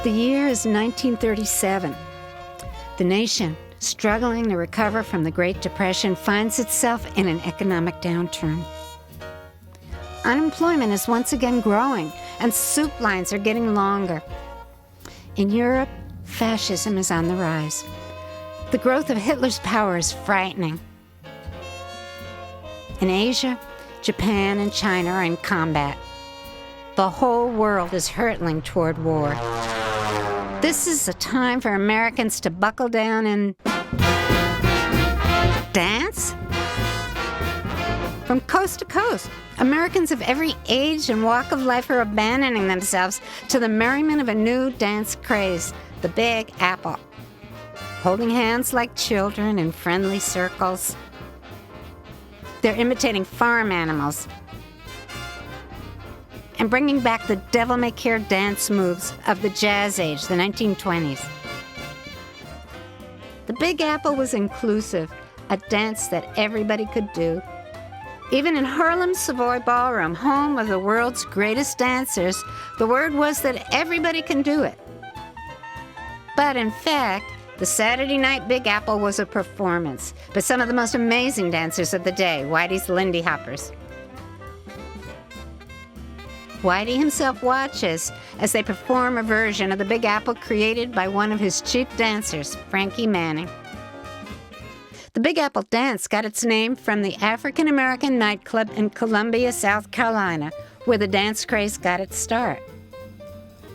The year is 1937. The nation, struggling to recover from the Great Depression, finds itself in an economic downturn. Unemployment is once again growing, and soup lines are getting longer. In Europe, fascism is on the rise. The growth of Hitler's power is frightening. In Asia, Japan and China are in combat. The whole world is hurtling toward war. This is a time for Americans to buckle down and dance? From coast to coast, Americans of every age and walk of life are abandoning themselves to the merriment of a new dance craze, the Big Apple. Holding hands like children in friendly circles. They're imitating farm animals and bringing back the devil-may-care dance moves of the jazz age, the 1920s. The Big Apple was inclusive, a dance that everybody could do. Even in Harlem's Savoy Ballroom, home of the world's greatest dancers, the word was that everybody can do it. But in fact, the Saturday Night Big Apple was a performance by some of the most amazing dancers of the day, Whitey's Lindy Hoppers. Whitey himself watches as they perform a version of the Big Apple created by one of his chief dancers, Frankie Manning. The Big Apple dance got its name from the African-American nightclub in Columbia, South Carolina, where the dance craze got its start.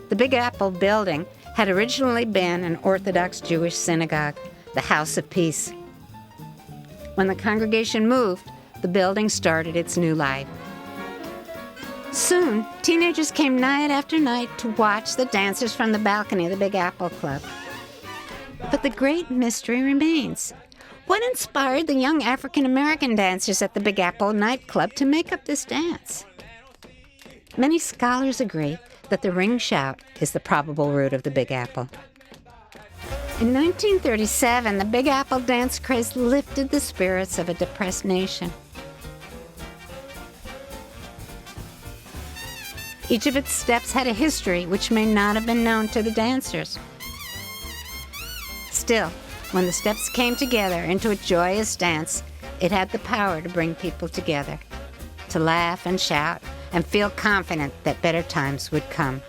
The Big Apple building had originally been an Orthodox Jewish synagogue, the House of Peace. When the congregation moved, the building started its new life. Soon, teenagers came night after night to watch the dancers from the balcony of the Big Apple Club. But the great mystery remains. What inspired the young African-American dancers at the Big Apple nightclub to make up this dance? Many scholars agree that the ring shout is the probable root of the Big Apple. In 1937, the Big Apple dance craze lifted the spirits of a depressed nation. Each of its steps had a history which may not have been known to the dancers. Still, when the steps came together into a joyous dance, it had the power to bring people together, to laugh and shout and feel confident that better times would come.